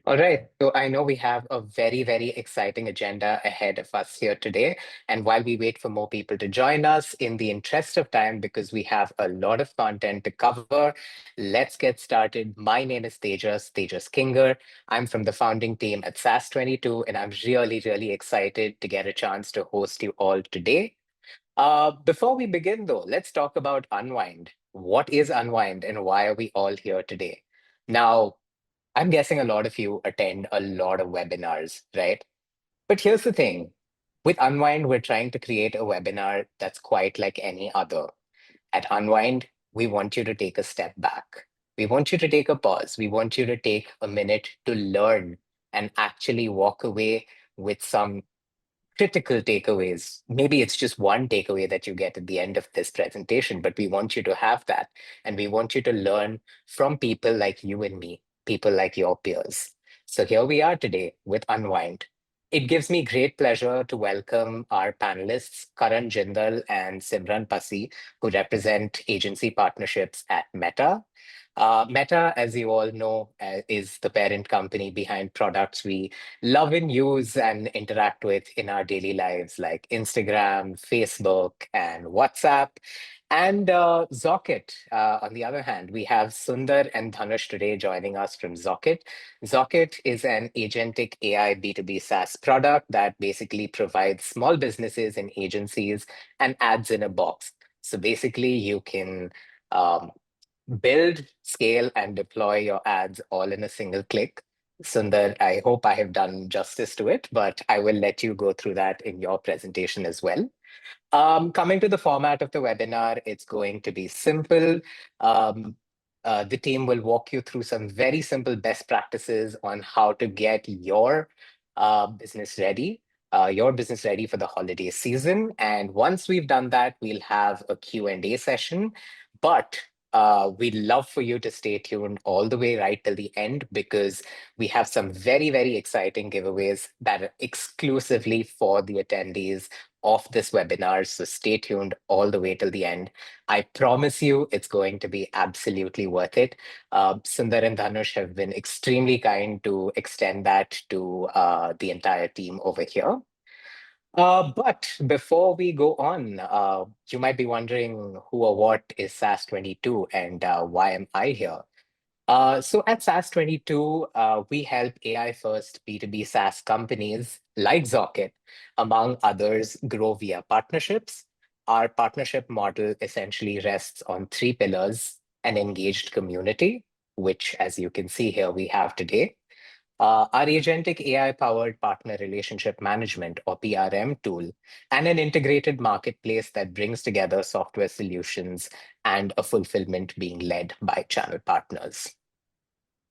All right. So I know we have a very, very exciting agenda ahead of us here today. And while we wait for more people to join us, in the interest of time, because we have a lot of content to cover, let's get started. My name is Tejas Kinger. I'm from the founding team at SAS 22, and I'm really, really excited to get a chance to host you all today. Before we begin, though, let's talk about Unwind. What is Unwind and why are we all here today? Now, I'm guessing a lot of you attend a lot of webinars, right? But here's the thing. With Unwind, we're trying to create a webinar that's quite like any other. At Unwind, we want you to take a step back. We want you to take a pause. We want you to take a minute to learn and actually walk away with some critical takeaways. Maybe it's just one takeaway that you get at the end of this presentation, but we want you to have that. And we want you to learn from people like you and me, people like your peers. So here we are today with Unwind. It gives me great pleasure to welcome our panelists, Karan Jindal and Simran Pasi, who represent agency partnerships at Meta. Meta, as you all know, is the parent company behind products we love and use and interact with in our daily lives, like Instagram, Facebook, and WhatsApp. And Zocket, on the other hand, we have Sundar and Dhanush today joining us from Zocket. Zocket is an agentic AI B2B SaaS product that basically provides small businesses and agencies and ads in a box. So basically, you can um, build, scale, and deploy your ads all in a single click. Sundar, I hope I have done justice to it, but I will let you go through that in your presentation as well. Coming to the format of the webinar, it's going to be simple. Um, the team will walk you through some very simple best practices on how to get your business ready for the holiday season. And once we've done that, we'll have a Q&A session. But we'd love for you to stay tuned all the way right till the end because we have some very, very exciting giveaways that are exclusively for the attendees of this webinar. So stay tuned all the way till the end. I promise you it's going to be absolutely worth it. Sundar and Dhanush have been extremely kind to extend that to the entire team over here. But before we go on, you might be wondering who or what is SAS 22 and why am I here? So at SAS 22, we help AI first B2B SaaS companies like Zocket, among others, grow via partnerships. Our partnership model essentially rests on three pillars: an engaged community, which, as you can see here, we have today. Our agentic AI-powered partner relationship management or PRM tool, and an integrated marketplace that brings together software solutions and a fulfillment being led by channel partners.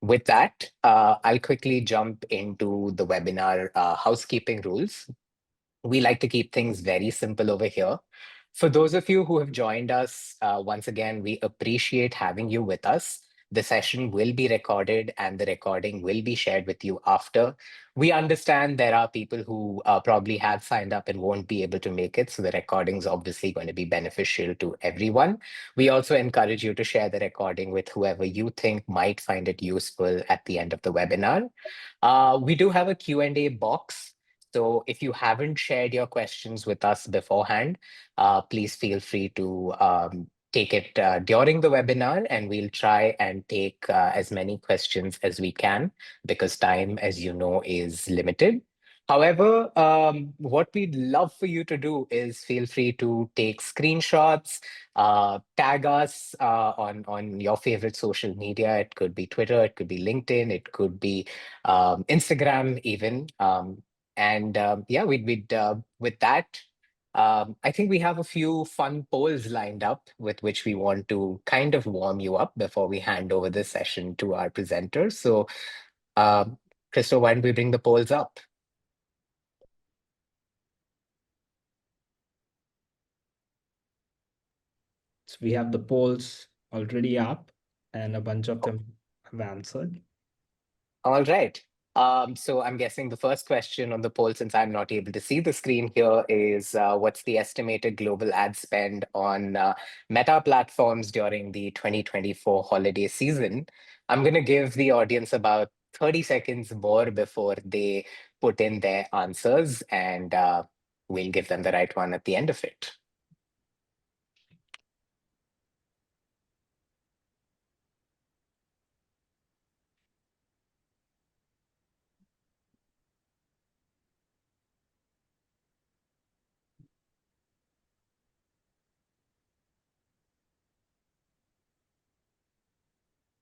With that, I'll quickly jump into the webinar housekeeping rules. We like to keep things very simple over here. For those of you who have joined us, once again, we appreciate having you with us. The session will be recorded and the recording will be shared with you after. We understand there are people who probably have signed up and won't be able to make it, so the recording is obviously going to be beneficial to everyone. We also encourage you to share the recording with whoever you think might find it useful at the end of the webinar. We do have a Q&A box. So if you haven't shared your questions with us beforehand, please feel free to take it during the webinar, and we'll try and take as many questions as we can because time, as you know, is limited. However, what we'd love for you to do is feel free to take screenshots, tag us on your favorite social media. It could be Twitter, it could be LinkedIn, it could be Instagram even. And yeah, we'd with that, I think we have a few fun polls lined up with which we want to kind of warm you up before we hand over this session to our presenters. So, Crystal, why don't we bring the polls up? So we have the polls already up, and a bunch of them have answered. All right. So I'm guessing the first question on the poll, since I'm not able to see the screen here, is what's the estimated global ad spend on Meta platforms during the 2024 holiday season? I'm going to give the audience about 30 seconds more before they put in their answers, and we'll give them the right one at the end of it.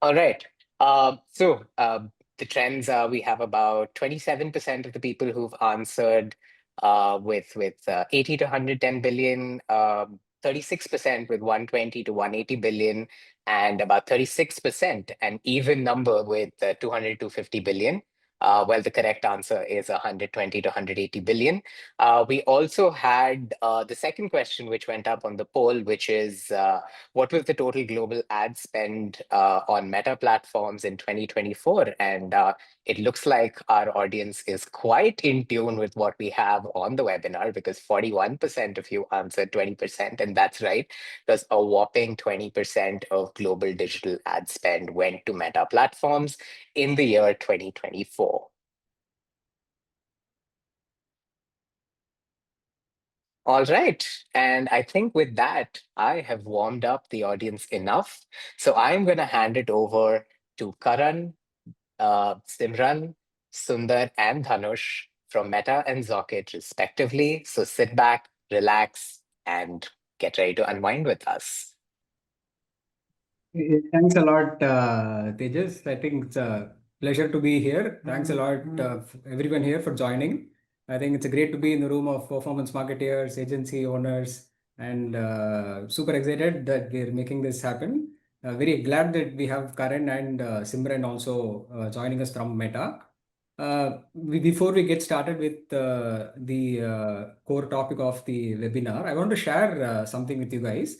All right. The trends are we have about 27% of the people who've answered with 80 to 110 billion, 36% with 120 to 180 billion, and about 36% an even number with 200 to 50 billion. Well, the correct answer is 120 to 180 billion. We also had the second question, which went up on the poll, which is what was the total global ad spend on Meta platforms in 2024? And it looks like our audience is quite in tune with what we have on the webinar, because 41% of you answered 20%. And that's right, because a whopping 20% of global digital ad spend went to Meta platforms in the year 2024. All right. And I think with that, I have warmed up the audience enough. So I'm going to hand it over to Karan, Simran, Sundar, and Dhanush from Meta and Zocket, respectively. So sit back, relax, and get ready to unwind with us. Thanks a lot, Tejas. I think it's a pleasure to be here. Thanks a lot, everyone here for joining. I think it's great to be in the room of performance marketeers, agency owners, and super excited that we're making this happen. Very glad that we have Karan and Simran also joining us from Meta. Before we get started with the core topic of the webinar, I want to share something with you guys.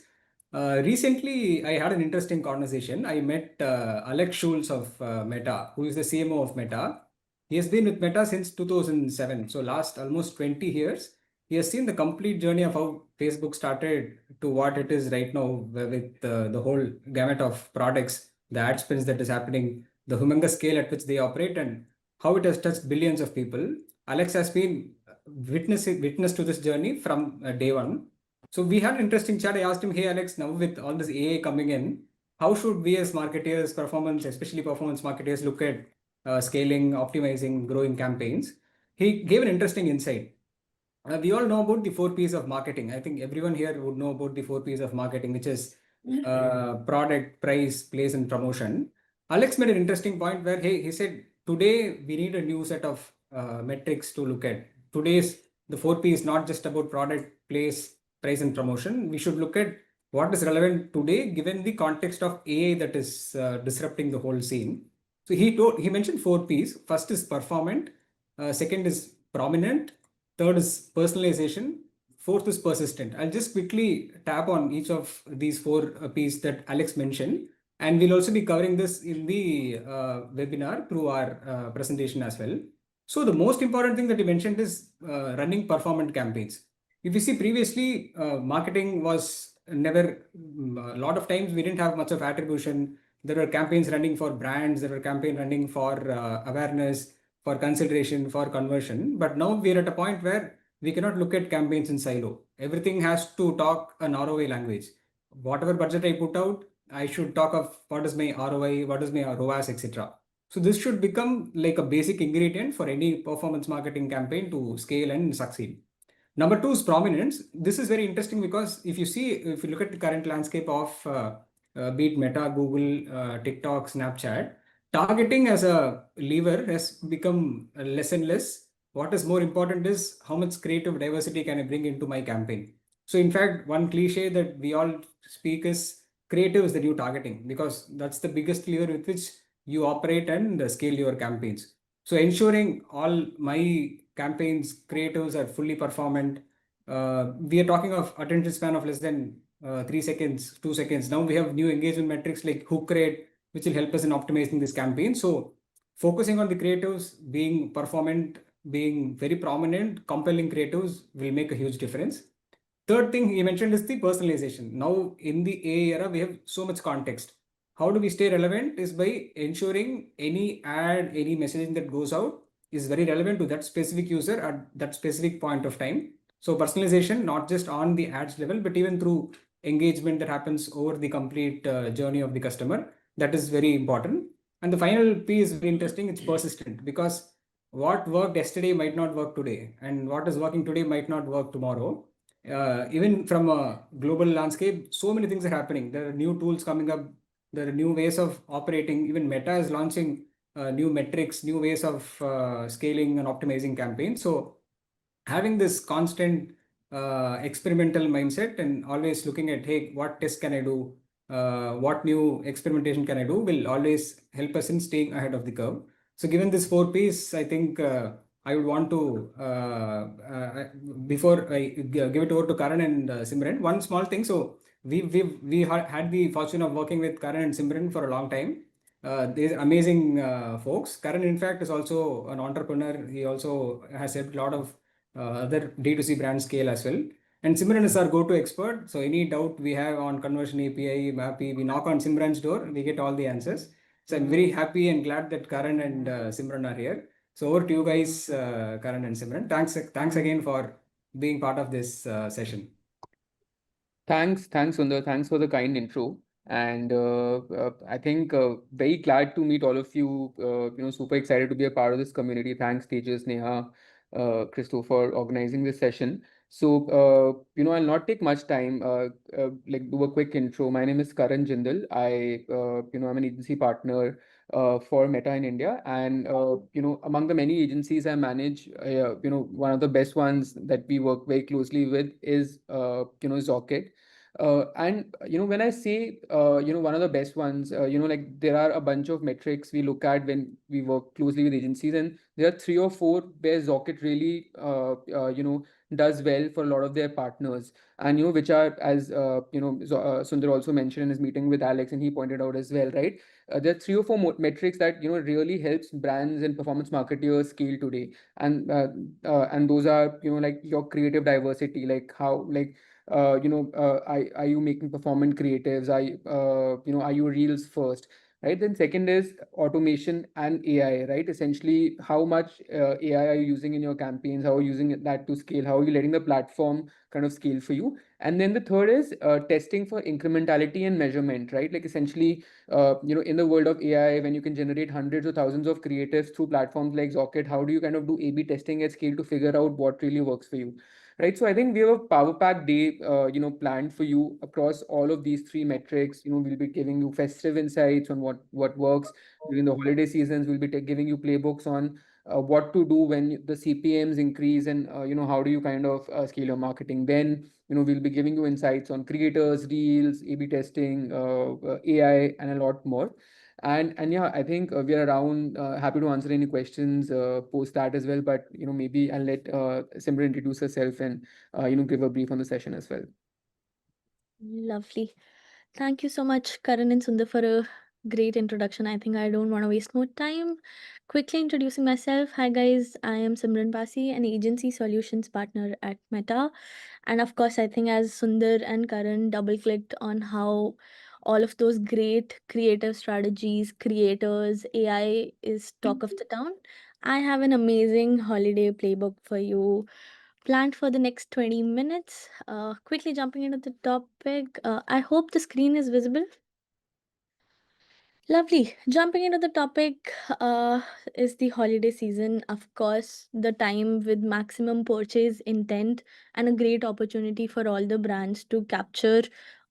Recently, I had an interesting conversation. I met Alex Schulz of Meta, who is the CMO of Meta. He has been with Meta since 2007, so last almost 20 years. He has seen the complete journey of how Facebook started to what it is right now with the whole gamut of products, the ad spends that is happening, the humongous scale at which they operate, and how it has touched billions of people. Alex has been witness to this journey from day one. So we had an interesting chat. I asked him, hey, Alex, now with all this AI coming in, how should we as marketeers, especially performance marketers, look at scaling, optimizing, growing campaigns? He gave an interesting insight. We all know about the 4 P's of marketing. I think everyone here would know about the 4 P's of marketing, which is product, price, place, and promotion. Alex made an interesting point where he said, today we need a new set of metrics to look at. Today's the 4 P is not just about product, place, price, and promotion. We should look at what is relevant today, given the context of AI that is disrupting the whole scene. So he mentioned 4 P's. First is performant. Second is prominent. Third is personalization. Fourth is persistent. I'll just quickly tap on each of these 4 P's that Alex mentioned. And we'll also be covering this in the webinar through our presentation as well. So the most important thing that he mentioned is running performant campaigns. If you see previously, marketing was never, a lot of times we didn't have much of attribution. There were campaigns running for brands, there were campaigns running for awareness, for consideration, for conversion. But now we're at a point where we cannot look at campaigns in silo. Everything has to talk an ROI language. Whatever budget I put out, I should talk of what is my ROI, what is my ROAS, etc. So this should become like a basic ingredient for any performance marketing campaign to scale and succeed. Number 2 is prominence. This is very interesting because if you look at the current landscape of be it Meta, Google, TikTok, Snapchat, targeting as a lever has become less and less. What is more important is how much creative diversity can I bring into my campaign. So in fact, one cliche that we all speak is creative is the new targeting, because that's the biggest lever with which you operate and scale your campaigns. So ensuring all my campaigns, creatives are fully performant. We are talking of attention span of less than 3 seconds, 2 seconds. Now we have new engagement metrics like hook rate, which will help us in optimizing this campaign. So focusing on the creatives, being performant, being very prominent, compelling creatives will make a huge difference. Third thing he mentioned is the personalization. Now in the AI era, we have so much context. how do we stay relevant is by ensuring any ad, any messaging that goes out is very relevant to that specific user at that specific point of time. So personalization, not just on the ads level, but even through engagement that happens over the complete journey of the customer. That is very important. And the final piece is very interesting. It's persistent because what worked yesterday might not work today, and what is working today might not work tomorrow. Even from a global landscape, so many things are happening. There are new tools coming up. There are new ways of operating. Even Meta is launching new metrics, new ways of scaling and optimizing campaigns. So having this constant experimental mindset and always looking at, hey, what test can I do? What new experimentation can I do will always help us in staying ahead of the curve. So given this 4 Ps, I think I would want to, before I give it over to Karan and Simran, one small thing. So we had the fortune of working with Karan and Simran for a long time. These amazing folks. Karan, in fact, is also an entrepreneur. He also has helped a lot of other D2C brand scale as well. And Simran is our go-to expert. So any doubt we have on conversion API, MAPI, we knock on Simran's door, we get all the answers. So I'm very happy and glad that Karan and Simran are here. So over to you guys, Karan and Simran. Thanks again for being part of this session. Thanks, Sundar. Thanks for the kind intro. And I think very glad to meet all of you. Super excited to be a part of this community. Thanks, Tejas, Neha, Christopher, organizing this session. So, I'll not take much time. Like do a quick intro. My name is Karan Jindal. I'm an agency partner for Meta in India, and among the many agencies I manage, one of the best ones that we work very closely with is Zocket. And when I say one of the best ones, like there are a bunch of metrics we look at when we work closely with agencies, and there are 3 or 4 where Zocket really does well for a lot of their partners, and which are, as Sundar also mentioned in his meeting with Alex, and he pointed out as well, right? There are 3 or 4 metrics that really helps brands and performance marketers scale today, and those are like your creative diversity, like how like are you making performant creatives? Are you reels first? Right. Then second is automation and AI, right? Essentially, how much AI are you using in your campaigns? How are you using that to scale? How are you letting the platform kind of scale for you? And then the third is testing for incrementality and measurement, right? Like essentially, in the world of AI, when you can generate hundreds or thousands of creatives through platforms like Zocket, how do you kind of do A/B testing at scale to figure out what really works for you? Right. So I think we have a power pack day, planned for you across all of these 3 metrics. We'll be giving you festive insights on what works during the holiday seasons. We'll be giving you playbooks on what to do when the CPMs increase, and how do you kind of scale your marketing. Then we'll be giving you insights on creators, reels, A/B testing, AI, and a lot more. And yeah, I think we are around, happy to answer any questions post that as well. But maybe I'll let Simran introduce herself and give a brief on the session as well. Lovely. Thank you so much, Karan and Sundar, for a great introduction. I think I don't want to waste more time. Quickly introducing myself. Hi, guys. I am Simran Basi, an agency solutions partner at Meta. And of course, I think as Sundar and Karan double clicked on how all of those great creative strategies, creators, AI is talk of the town. I have an amazing holiday playbook for you planned for the next 20 minutes. Quickly jumping into the topic. I hope the screen is visible. Lovely. Jumping into the topic is the holiday season. Of course, the time with maximum purchase intent and a great opportunity for all the brands to capture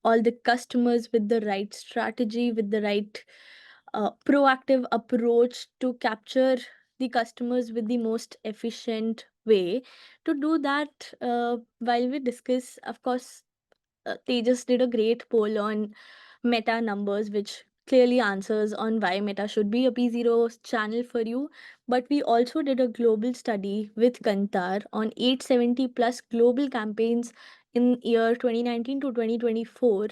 all the customers with the right strategy, with the right proactive approach to capture the customers with the most efficient way. To do that, while we discuss, of course, Tejas did a great poll on Meta numbers, which clearly answers on why Meta should be a P0 channel for you. But we also did a global study with Kantar on 870 plus global campaigns in year 2019 to 2024.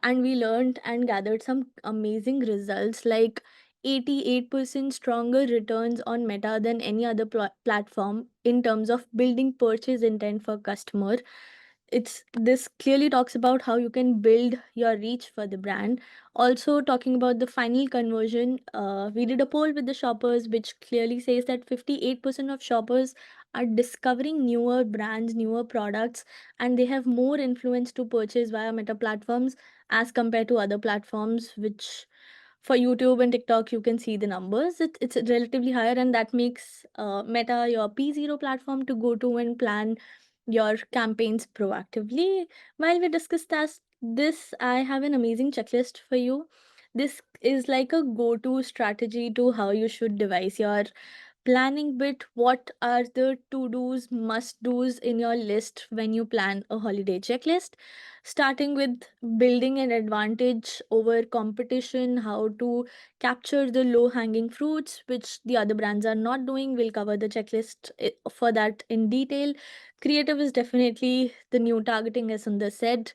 And we learned and gathered some amazing results like 88% stronger returns on Meta than any other platform in terms of building purchase intent for customer. this clearly talks about how you can build your reach for the brand. Also talking about the final conversion, we did a poll with the shoppers which clearly says that 58% of shoppers are discovering newer brands, newer products, and they have more influence to purchase via Meta platforms as compared to other platforms, which for YouTube and TikTok you can see the numbers. It's relatively higher, and that makes Meta your P0 platform to go to and plan your campaigns proactively. While we discuss this, I have an amazing checklist for you. This is like a go-to strategy to how you should devise your planning bit. What are the to-dos, must-dos in your list when you plan a holiday checklist? Starting with building an advantage over competition, how to capture the low-hanging fruits, which the other brands are not doing. We'll cover the checklist for that in detail. Creative is definitely the new targeting, as Sundar said.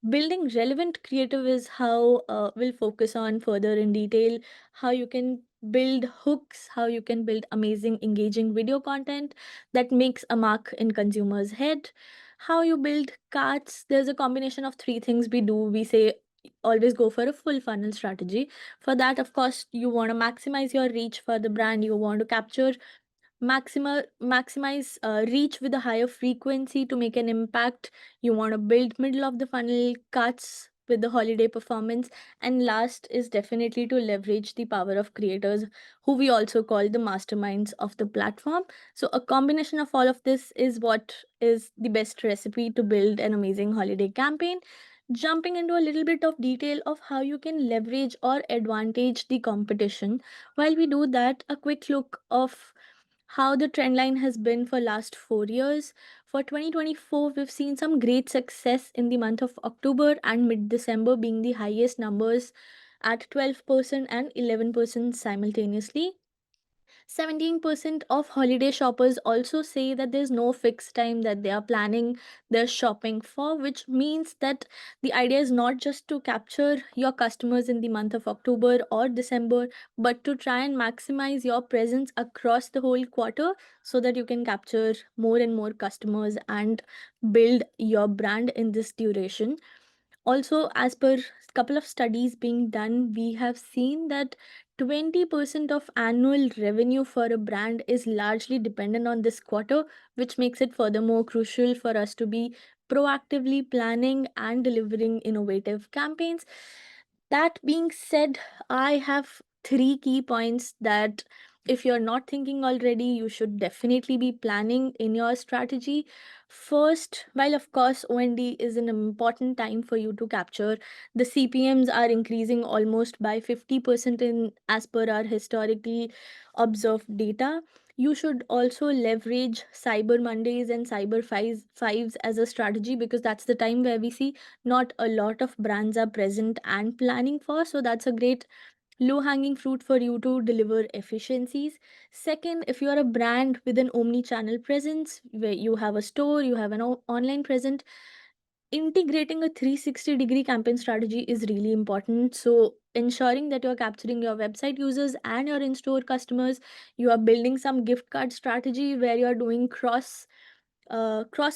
Building relevant creative is how we'll focus on further in detail. How you can build hooks, how you can build amazing, engaging video content that makes a mark in consumers' head. How you build carts. There's a combination of three things we do. We say always go for a full funnel strategy. For that, of course, you want to maximize your reach for the brand. You want to capture maximize reach with a higher frequency to make an impact. You want to build middle of the funnel cuts with the holiday performance. And last is definitely to leverage the power of creators, who we also call the masterminds of the platform. So a combination of all of this is what is the best recipe to build an amazing holiday campaign. Jumping into a little bit of detail of how you can leverage or advantage the competition. While we do that, a quick look of how the trend line has been for last 4 years. For 2024, we've seen some great success in the month of October and mid-December being the highest numbers at 12% and 11% simultaneously. 17% of holiday shoppers also say that there's no fixed time that they are planning their shopping for, which means that the idea is not just to capture your customers in the month of October or December, but to try and maximize your presence across the whole quarter so that you can capture more and more customers and build your brand in this duration. Also, as per couple of studies being done, we have seen that 20% of annual revenue for a brand is largely dependent on this quarter, which makes it furthermore crucial for us to be proactively planning and delivering innovative campaigns. That being said, I have three key points that if you're not thinking already, you should definitely be planning in your strategy. First, while of course OND is an important time for you to capture, the CPMs are increasing almost by 50% in as per our historically observed data. You should also leverage Cyber Mondays and Fives as a strategy, because that's the time where we see not a lot of brands are present and planning for. So that's a great low hanging fruit for you to deliver efficiencies. Second, if you are a brand with an omni channel presence where you have a store, you have an online present, integrating a 360-degree campaign strategy is really important. So ensuring that you're capturing your website users and your in-store customers. You are building some gift card strategy where you're doing cross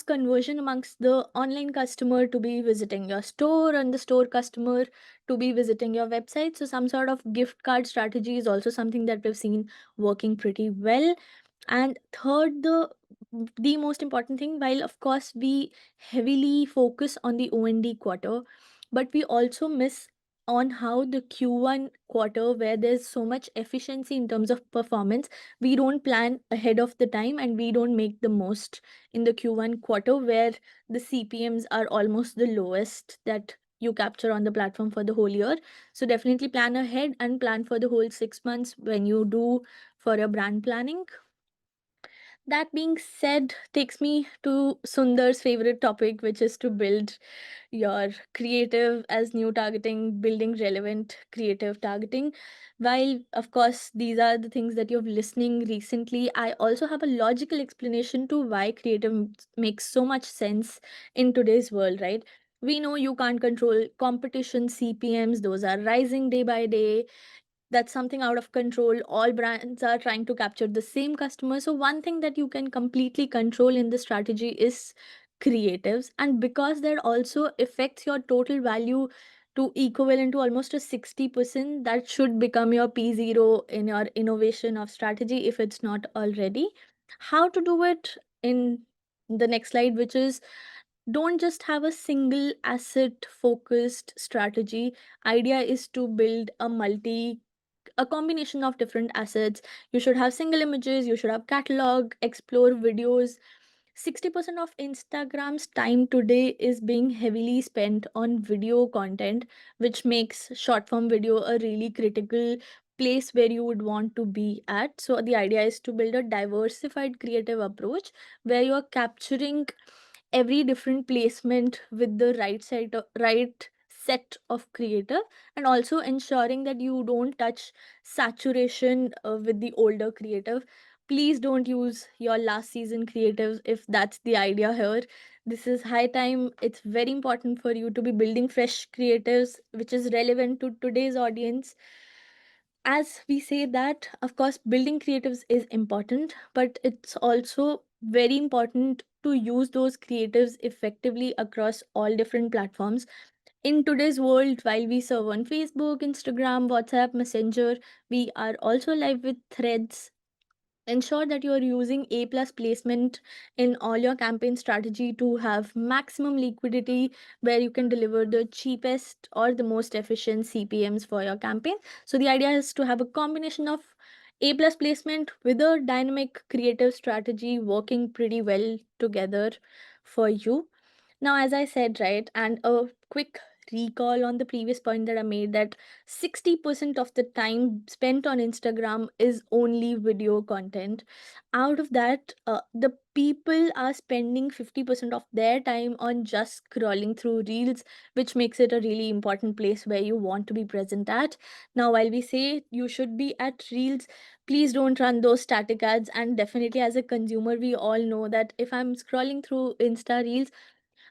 conversion amongst the online customer to be visiting your store and the store customer to be visiting your website. So some sort of gift card strategy is also something that we've seen working pretty well. And third, the most important thing, while of course we heavily focus on the OND quarter, but we also miss on how the Q1 quarter, where there's so much efficiency in terms of performance, we don't plan ahead of the time and we don't make the most in the Q1 quarter, where the CPMs are almost the lowest that you capture on the platform for the whole year. So definitely plan ahead and plan for the whole 6 months when you do for your brand planning. That being said, takes me to Sundar's favorite topic, which is to build your creative as new targeting, building relevant creative targeting. While, of course, these are the things that you've listening recently, I also have a logical explanation to why creative makes so much sense in today's world, right? We know you can't control competition CPMs, those are rising day by day. That's something out of control. All brands are trying to capture the same customer. So one thing that you can completely control in the strategy is creatives, and because that also affects your total value to equivalent to almost a 60%, that should become your P0 in your innovation of strategy if it's not already. How to do it in the next slide, which is don't just have a single asset focused strategy. Idea is to build a combination of different assets. You should have single images, you should have catalog, explore videos. 60% of Instagram's time today is being heavily spent on video content, which makes short form video a really critical place where you would want to be at. So, the idea is to build a diversified creative approach where you're capturing every different placement with the right set of creative, and also ensuring that you don't touch saturation with the older creative. Please don't use your last season creatives if that's the idea here. This is high time. It's very important for you to be building fresh creatives which is relevant to today's audience. As we say that, of course, building creatives is important, but it's also very important to use those creatives effectively across all different platforms. In today's world, while we serve on Facebook, Instagram, WhatsApp, Messenger, we are also live with threads. Ensure that you are using A plus placement in all your campaign strategy to have maximum liquidity, where you can deliver the cheapest or the most efficient CPMs for your campaign. So the idea is to have a combination of A plus placement with a dynamic creative strategy working pretty well together for you. Now, as I said, right, and a quick recall on the previous point that I made, that 60% of the time spent on Instagram is only video content. Out of that, the people are spending 50% of their time on just scrolling through reels, which makes it a really important place where you want to be present at. Now, while we say you should be at reels, please don't run those static ads. And definitely, as a consumer, we all know that if I'm scrolling through Insta reels,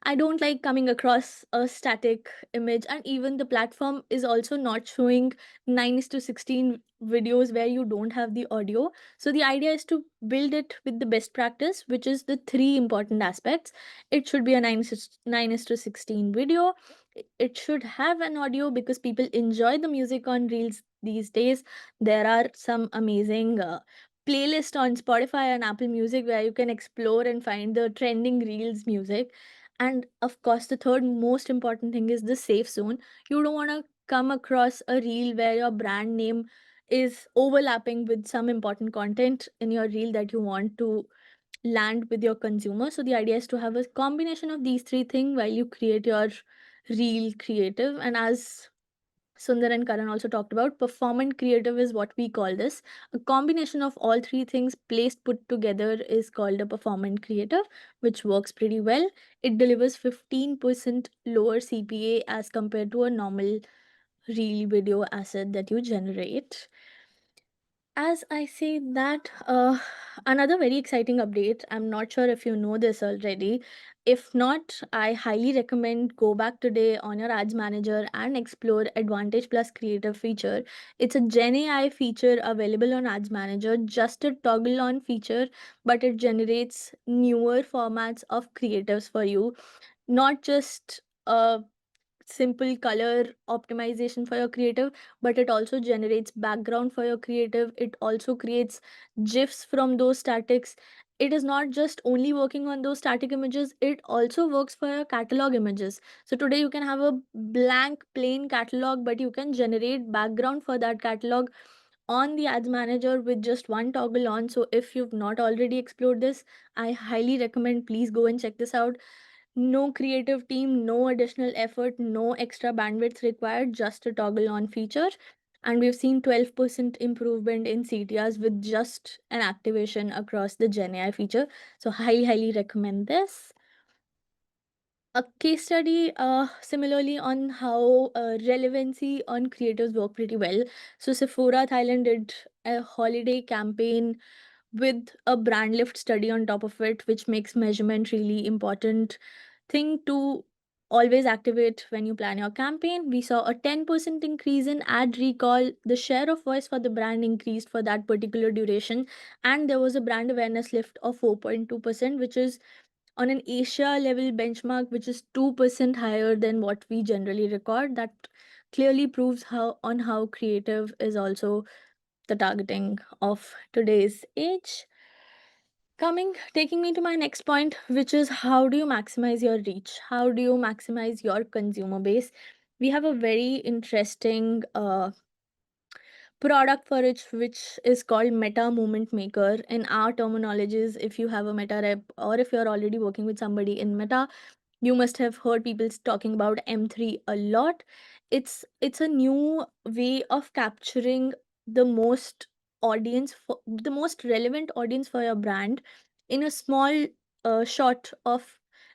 I don't like coming across a static image, and even the platform is also not showing 9 is to 16 videos where you don't have the audio. So, the idea is to build it with the best practice, which is the three important aspects. It should be a 9 is to 16 video. It should have an audio because people enjoy the music on Reels these days. There are some amazing playlist on Spotify and Apple Music where you can explore and find the trending Reels music. And of course, the third most important thing is the safe zone. You don't want to come across a reel where your brand name is overlapping with some important content in your reel that you want to land with your consumer. So the idea is to have a combination of these three things while you create your reel creative. And as Sundar and Karan also talked about, performant creative is what we call this. A combination of all three things placed put together is called a performant creative, which works pretty well. It delivers 15% lower CPA as compared to a normal reel video asset that you generate. As I say that, another very exciting update. I'm not sure if you know this already. If not, I highly recommend go back today on your ads manager and explore Advantage Plus Creative feature. It's a Gen AI feature available on ads manager, just a toggle on feature, but it generates newer formats of creatives for you, not just simple color optimization for your creative, but it also generates background for your creative. It also creates gifs from those statics. It is not just only working on those static images, it also works for your catalog images. So today you can have a blank plain catalog, but you can generate background for that catalog on the ads manager with just one toggle on. So if you've not already explored this, I highly recommend, please go and check this out. No creative team, no additional effort, no extra bandwidth required, just a toggle on feature. And we've seen 12% improvement in CTRs with just an activation across the Gen AI feature. So, highly recommend this. A case study similarly on how relevancy on creators work pretty well. So, Sephora Thailand did a holiday campaign with a brand lift study on top of it, which makes measurement really important thing to always activate when you plan your campaign. We saw a 10% increase in ad recall. The share of voice for the brand increased for that particular duration, and there was a brand awareness lift of 4.2%, which is on an Asia level benchmark, which is 2% higher than what we generally record. That clearly proves how creative is also the targeting of today's age. Taking me to my next point, which is how do you maximize your reach? How do you maximize your consumer base? We have a very interesting product for it, which is called Meta Movement Maker. In our terminologies, if you have a Meta rep or if you're already working with somebody in Meta, you must have heard people talking about M3 a lot. It's a new way of capturing the most the most relevant audience for your brand in a small shot of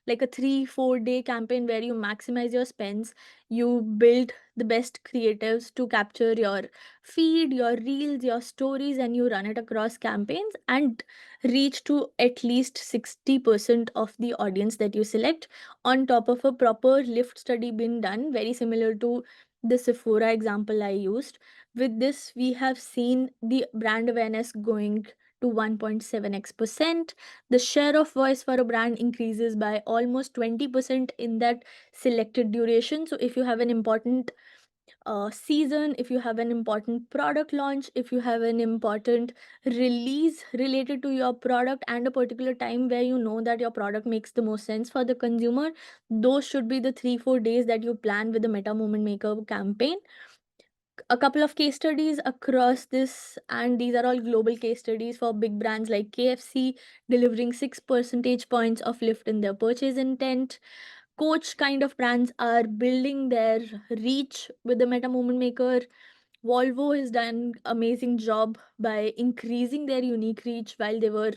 like a 3-4 day campaign where you maximize your spends. You build the best creatives to capture your feed, your reels, your stories, and you run it across campaigns and reach to at least 60% of the audience that you select, on top of a proper lift study being done, very similar to the Sephora example I used. With this, we have seen the brand awareness going to 1.7x%. The share of voice for a brand increases by almost 20% in that selected duration. So if you have an important season, if you have an important product launch, if you have an important release related to your product and a particular time where you know that your product makes the most sense for the consumer, those should be the 3-4 days that you plan with the Meta Movement Maker campaign. A couple of case studies across this, and these are all global case studies for big brands like KFC, delivering 6 percentage points of lift in their purchase intent. Coach kind of brands are building their reach with the Meta Movement Maker. Volvo has done amazing job by increasing their unique reach while they were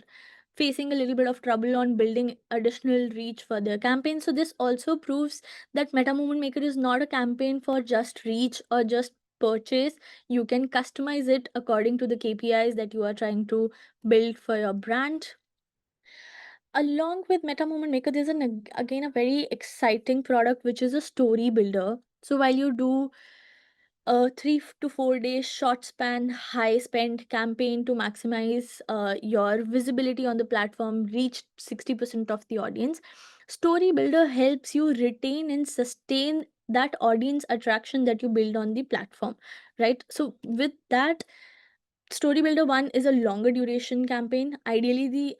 facing a little bit of trouble on building additional reach for their campaign. So this also proves that Meta Movement Maker is not a campaign for just reach or just purchase. You can customize it according to the KPIs that you are trying to build for your brand. Along with Meta Movement Maker, there's again a very exciting product which is a story builder. So while you do a 3 to 4 day short span high spend campaign to maximize your visibility on the platform, reach 60% of the audience, story builder helps you retain and sustain that audience attraction that you build on the platform, right? So with that, Story Builder 1 is a longer duration campaign. Ideally, the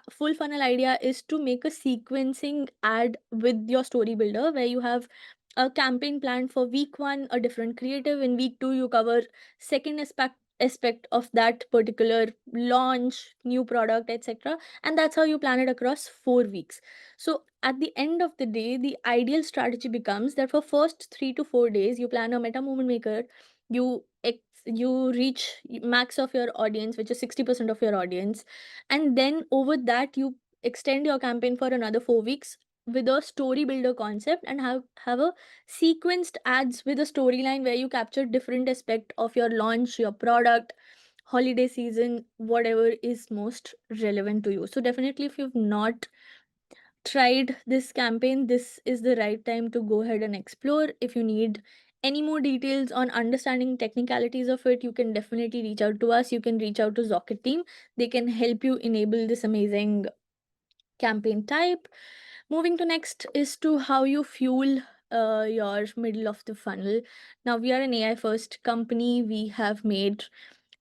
full funnel idea is to make a sequencing ad with your Story Builder where you have a campaign planned for week 1, a different creative. In week 2, you cover second aspect of that particular launch, new product, etc. And that's how you plan it across 4 weeks. So at the end of the day, the ideal strategy becomes that for first 3 to 4 days, you plan a Meta Movement Maker. You reach max of your audience, which is 60% of your audience, and then over that you extend your campaign for another 4 weeks with a story builder concept, and have a sequenced ads with a storyline where you capture different aspect of your launch, your product, holiday season, whatever is most relevant to you. So definitely, if you've not tried this campaign, this is the right time to go ahead and explore. If you need any more details on understanding technicalities of it, you can definitely reach out to us. You can reach out to Zocket team. They can help you enable this amazing campaign type. Moving to next is to how you fuel your middle of the funnel. Now we are an AI first company. We have made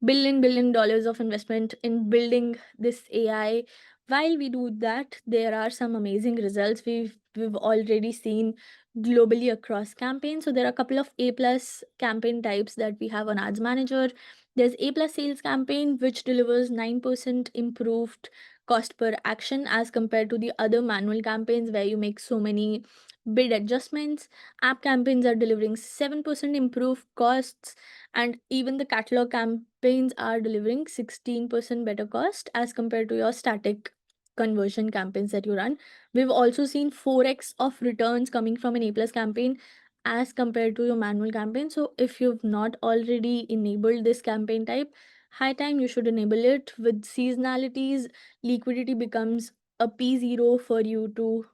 billion dollars of investment in building this AI. While we do that, there are some amazing results we've already seen globally across campaigns. So there are a couple of A plus campaign types that we have on Ads Manager. There's A plus sales campaign, which delivers 9% improved cost per action as compared to the other manual campaigns where you make so many bid adjustments. App campaigns are delivering 7% improved costs, and even the catalog campaigns are delivering 16% better cost as compared to your static conversion campaigns that you run. We've also seen 4x of returns coming from an A plus campaign as compared to your manual campaign. So if you've not already enabled this campaign type, high time you should enable it. With seasonalities, liquidity becomes a P0 for you to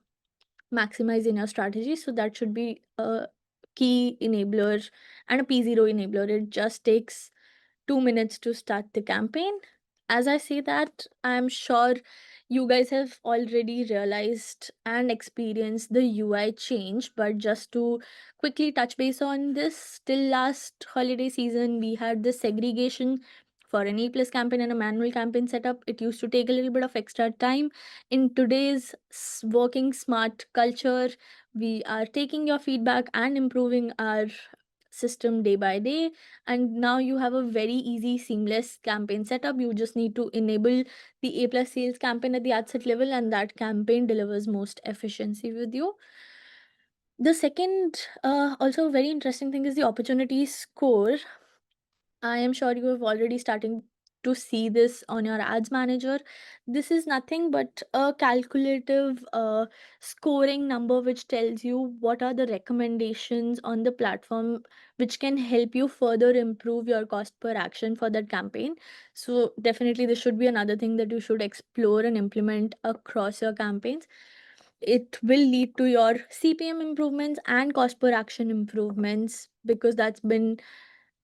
maximize in your strategy. So that should be a key enabler and a P0 enabler. It just takes 2 minutes to start the campaign. As I say that, I'm sure You guys have already realized and experienced the UI change, but just to quickly touch base on this, till last holiday season, we had this segregation for an A plus campaign and a manual campaign setup. It used to take a little bit of extra time. In today's working smart culture, we are taking your feedback and improving our system day by day, and now you have a very easy seamless campaign setup. You just need to enable the A plus sales campaign at the ad set level, and that campaign delivers most efficiency with you. The second also very interesting thing is the opportunity score. I am sure you have already starting to see this on your ads manager. This is nothing but a calculative scoring number which tells you what are the recommendations on the platform which can help you further improve your cost per action for that campaign. So definitely this should be another thing that you should explore and implement across your campaigns. It will lead to your CPM improvements and cost per action improvements, because that's been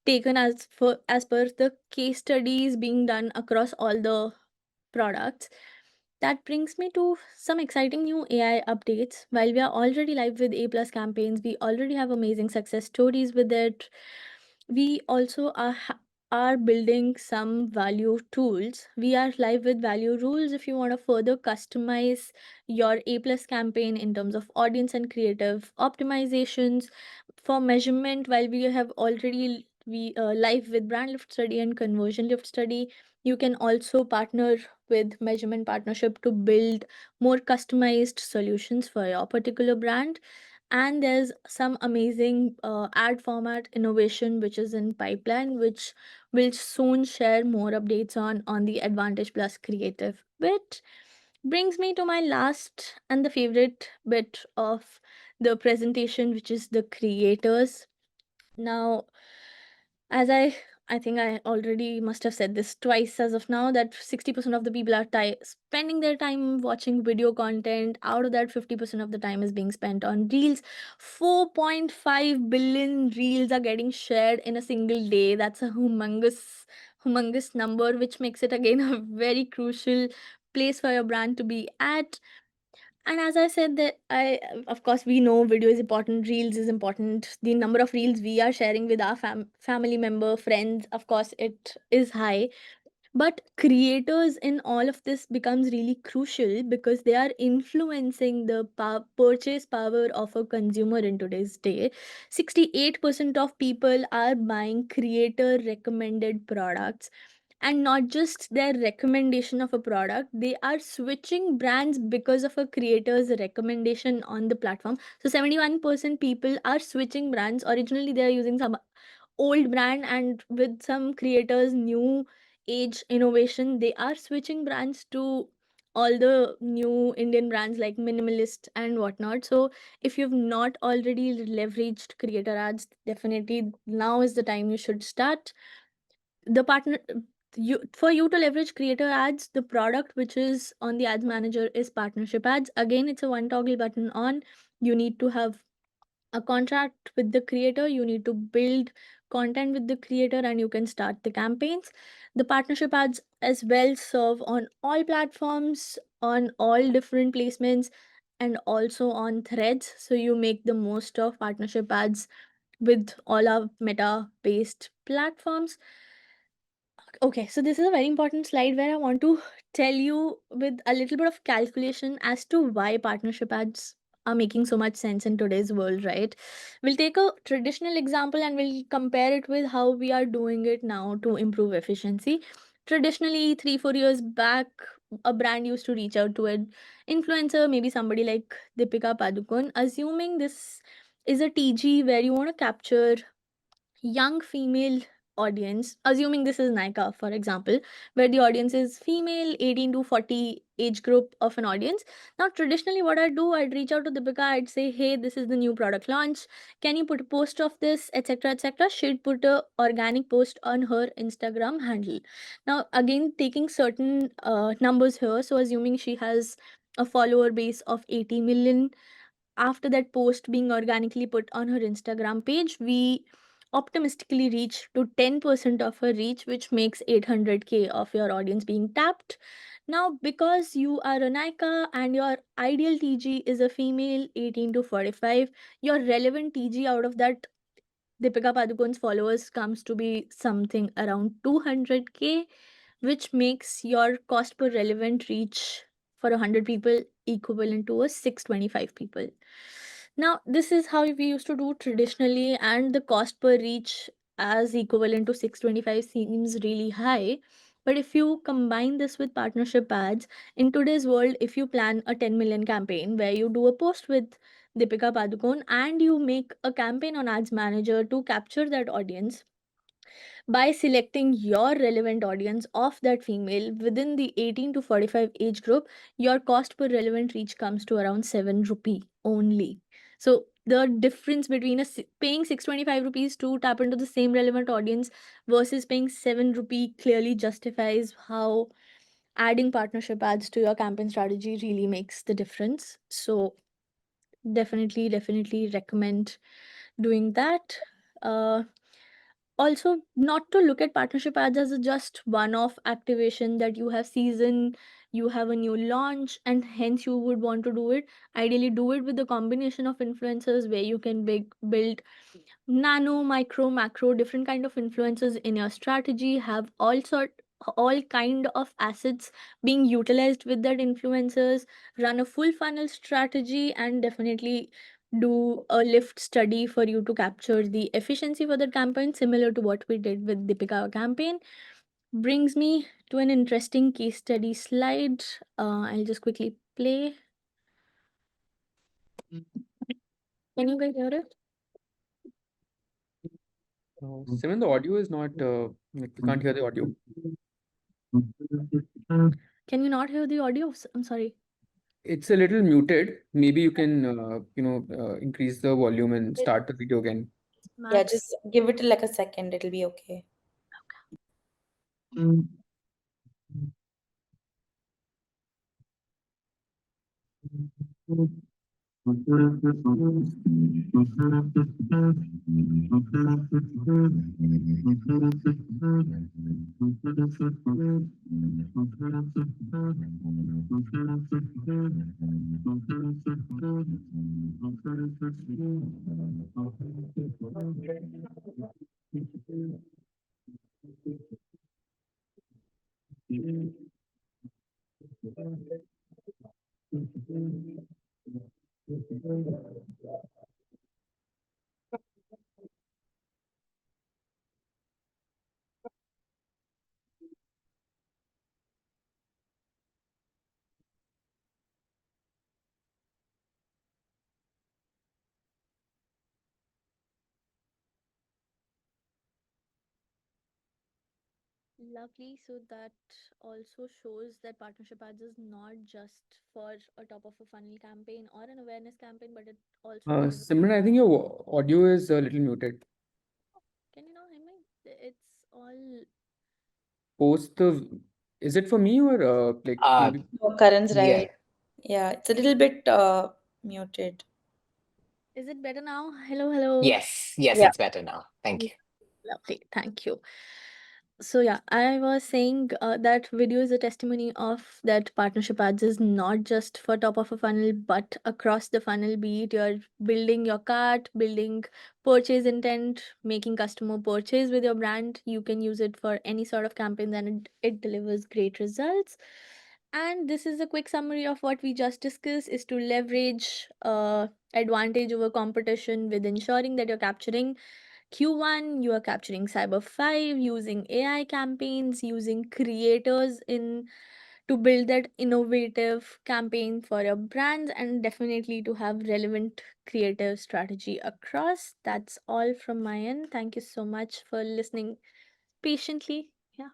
taken as per the case studies being done across all the products. That brings me to some exciting new AI updates. While we are already live with A plus campaigns, we already have amazing success stories with it. We also are building some value tools. We are live with value rules if you want to further customize your A plus campaign in terms of audience and creative optimizations. For measurement, while we have already live with brand lift study and conversion lift study, you can also partner with measurement partnership to build more customized solutions for your particular brand. And there's some amazing ad format innovation which is in pipeline, which will soon share more updates on the Advantage Plus creative bit. Brings me to my last and the favorite bit of the presentation, which is the creators. Now, as I think I already must have said this twice as of now, that 60% of the people are spending their time watching video content. Out of that, 50% of the time is being spent on reels. 4.5 billion reels are getting shared in a single day. That's a humongous number, which makes it again a very crucial place for your brand to be at. And as I said, that of course, we know video is important, reels is important. The number of reels we are sharing with our family member, friends, of course, it is high. But creators in all of this becomes really crucial, because they are influencing the purchase power of a consumer in today's day. 68% of people are buying creator recommended products, and not just their recommendation of a product, they are switching brands because of a creator's recommendation on the platform. So 71% people are switching brands. Originally they are using some old brand, and with some creators new age innovation, they are switching brands to all the new Indian brands like Minimalist and whatnot. So if you've not already leveraged creator ads, definitely now is the time you should start. The partner you For you to leverage creator ads, the product which is on the ads manager is partnership ads. Again, it's a one toggle button on. You need to have a contract with the creator, you need to build content with the creator, and you can start the campaigns. The partnership ads as well serve on all platforms, on all different placements, and also on threads. So you make the most of partnership ads with all our meta based platforms. Okay, so this is a very important slide where I want to tell you with a little bit of calculation as to why partnership ads are making so much sense in today's world, right? We'll take a traditional example and we'll compare it with how we are doing it now to improve efficiency. Traditionally, 3-4 years back, a brand used to reach out to an influencer, maybe somebody like Deepika Padukone, assuming this is a TG where you want to capture young female audience, assuming this is Nika, for example, where the audience is female, 18 to 40 age group of an audience. Now, traditionally, what I'd do, I'd reach out to Deepika, I'd say, hey, this is the new product launch. Can you put a post of this, etc., etc.? She'd put a organic post on her Instagram handle. Now, again, taking certain numbers here. So, assuming she has a follower base of 80 million, after that post being organically put on her Instagram page, we optimistically reach to 10% of her reach, which makes 800k of your audience being tapped. Now, because you are a Nika and your ideal TG is a female 18 to 45, your relevant TG out of that Deepika Padukone's followers comes to be something around 200K, which makes your cost per relevant reach for 100 people equivalent to a 625 people. Now, this is how we used to do traditionally, and the cost per reach as equivalent to 625 seems really high. But if you combine this with partnership ads, in today's world, if you plan a 10 million campaign where you do a post with Deepika Padukone and you make a campaign on Ads Manager to capture that audience, by selecting your relevant audience of that female within the 18 to 45 age group, your cost per relevant reach comes to around 7 rupee only. So the difference between paying 625 rupees to tap into the same relevant audience versus paying 7 rupee clearly justifies how adding partnership ads to your campaign strategy really makes the difference. So definitely recommend doing that. uh Also, not to look at partnership ads as a just one-off activation that you have season, you have a new launch, and hence you would want to do it. Ideally, do it with a combination of influencers where you can build nano, micro, macro, different kind of influencers in your strategy. Have all kind of assets being utilized with that influencers. Run a full funnel strategy and definitely do a lift study for you to capture the efficiency for that campaign, similar to what we did with Deepika campaign. Brings me to an interesting case study slide. I'll just quickly play. Can you guys hear it? Simran, the audio is not, like, you can't hear the audio. Can you not hear the audio? I'm sorry. It's a little muted. Maybe you can, increase the volume and start the video again. Yeah, Max. just give it like a second, it'll be okay. Lovely. So that also shows that partnership ads is not just for a top of a funnel campaign or an awareness campaign, but it also delivers. Simran, I think your audio is a little muted. Can you not hear me? It's all. Post the, is it for me or like maybe? No, Karan's Yeah. right. Yeah, it's a little bit muted. Is it better now? Hello. Yes, Yeah. it's better now. Thank you. Lovely. Thank you. So yeah, I was saying that video is a testimony of that partnership ads is not just for top of a funnel, but across the funnel. Be it you're building your cart, building purchase intent, making customer purchase with your brand, you can use it for any sort of campaign, and it delivers great results. And this is a quick summary of what we just discussed: is to leverage advantage over competition with ensuring that you're capturing Q1, you are capturing Cyber 5 using AI campaigns, using creators in to build that innovative campaign for your brands, and definitely to have relevant creative strategy across. That's all from my end. Thank you so much for listening patiently. Yeah.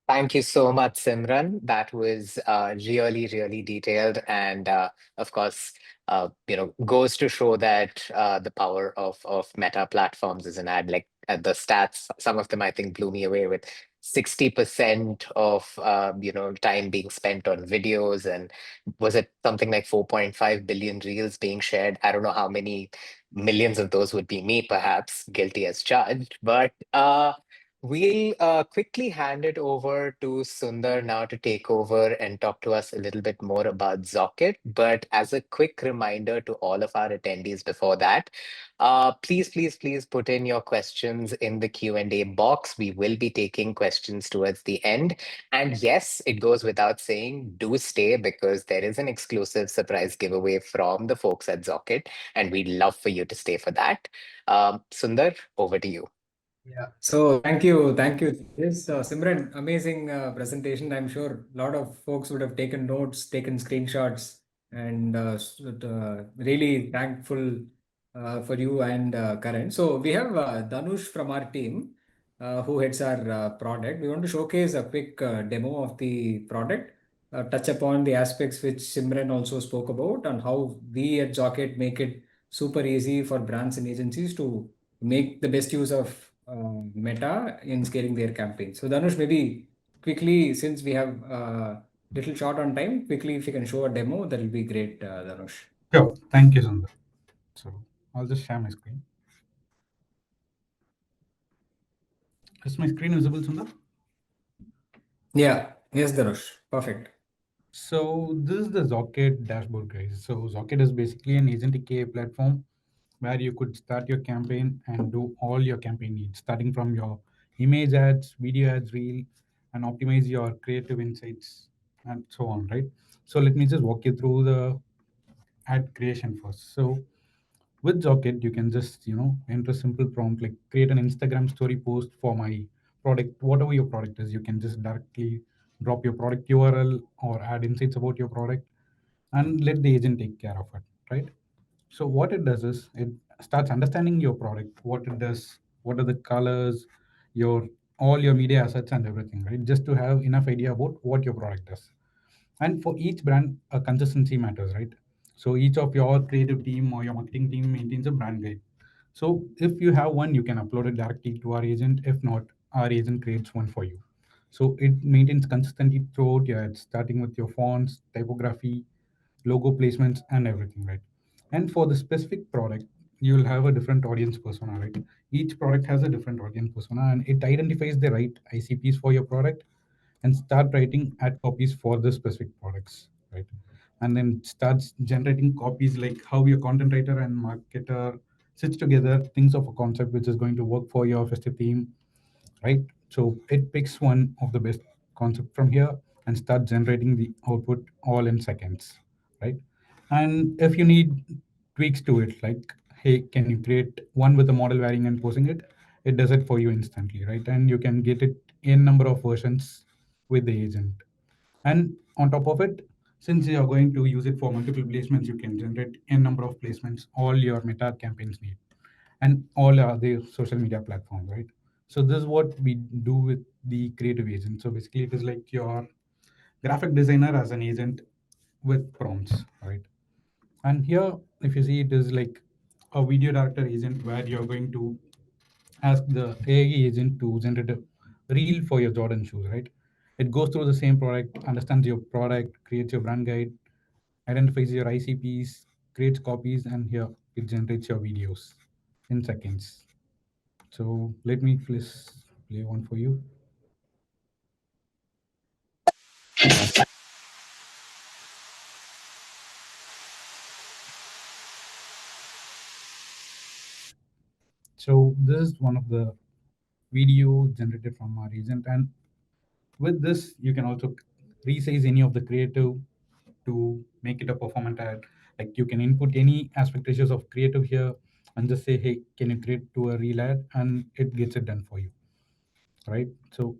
Thank you so much, Simran. That was really detailed, and of course, goes to show that the power of Meta platforms is an ad. Like the stats, some of them I think blew me away with 60% of time being spent on videos, and was it something like 4.5 billion reels being shared? I don't know how many millions of those would be me, perhaps guilty as charged, but We'll quickly hand it over to Sundar now to take over and talk to us a little bit more about Zocket. But as a quick reminder to all of our attendees before that, please, please, please put in your questions in the Q&A box. We will be taking questions towards the end. And yes, it goes without saying, do stay because there is an exclusive surprise giveaway from the folks at Zocket, and we'd love for you to stay for that. Sundar, over to you. Yeah. So thank you. This Simran, amazing presentation. I'm sure a lot of folks would have taken notes, taken screenshots, and really thankful for you and Karan. So we have Danush from our team who heads our product. We want to showcase a quick demo of the product, touch upon the aspects which Simran also spoke about, and how we at Zocket make it super easy for brands and agencies to make the best use of Meta in scaling their campaign. So Dhanush, maybe quickly, since we have little short on time, quickly if you can show a demo, that will be great, Dhanush. Sure. Thank you, Sundar. So I'll just share my screen. Is my screen visible, Sundar? Yeah. Yes, Dhanush. Perfect. So this is the Zocket dashboard, guys. So Zocket is basically an agentic AI platform where you could start your campaign and do all your campaign needs, starting from your image ads, video ads, reel, and optimize your creative insights and so on, right? So let me just walk you through the ad creation first. So with Zocket, you can just enter a simple prompt like create an Instagram story post for my product, whatever your product is. You can just directly drop your product URL or add insights about your product and let the agent take care of it, right? So what it does is it starts understanding your product, what it does, what are the colors, your all your media assets and everything, right? Just to have enough idea about what your product does. And for each brand, a consistency matters, right? So each of your creative team or your marketing team maintains a brand guide. So if you have one, you can upload it directly to our agent. If not, our agent creates one for you. So it maintains consistency throughout your ads, starting with your fonts, typography, logo placements, and everything, right? And for the specific product, you'll have a different audience persona, right? Each product has a different audience persona, and it identifies the right ICPs for your product and start writing ad copies for the specific products, right? And then starts generating copies like how your content writer and marketer sits together, thinks of a concept which is going to work for your festive theme, right? So it picks one of the best concept from here and start generating the output all in seconds, right? And if you need tweaks to it, like, hey, can you create one with the model varying and posing it? It does it for you instantly, right? And you can get it in number of versions with the agent. And on top of it, since you are going to use it for multiple placements, you can generate a number of placements all your meta campaigns need and all the social media platforms, right? So this is what we do with the creative agent. So basically, it is like your graphic designer as an agent with prompts, right? And here, if you see, it is like a video director agent where you're going to ask the AI agent to generate a reel for your Jordan shoes, right? It goes through the same product, understands your product, creates your brand guide, identifies your ICPs, creates copies, and here it generates your videos in seconds. So let me please play one for you. So this is one of the video generated from our agent, and with this you can also resize any of the creative to make it a performant ad. Like you can input any aspect ratios of creative here and just say, hey, can you create to a reel ad, and it gets it done for you, right? So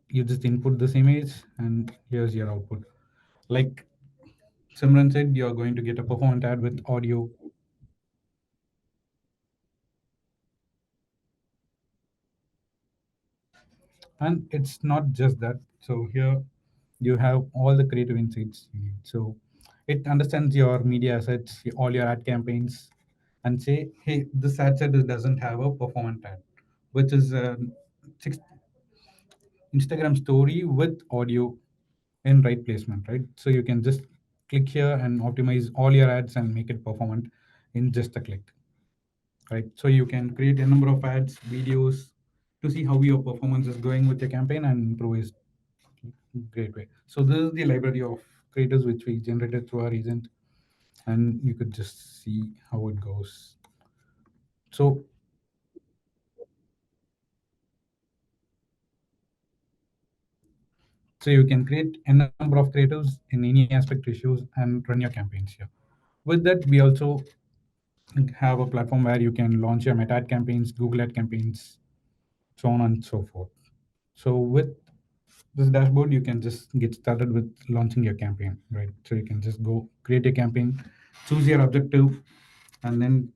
you just input this image and here's your output. Like Simran said, you're going to get a performant ad with audio. And it's not just that. So here you have all the creative insights you need. So it understands your media assets, all your ad campaigns, and say, hey, this ad set doesn't have a performant ad, which is a Instagram story with audio in right placement, right? So you can just click here and optimize all your ads and make it performant in just a click, right? So you can create a number of ads, videos, to see how your performance is going with your campaign and improve is great way. So this is the library of creators which we generated through our agent, and you could just see how it goes. So you can create a number of creatives in any aspect ratios and run your campaigns here. With that, we also have a platform where you can launch your Meta ad campaigns, Google ad campaigns, so on and so forth. So with this dashboard, you can just get started with launching your campaign, right? So you can just go create a campaign, choose your objective, and then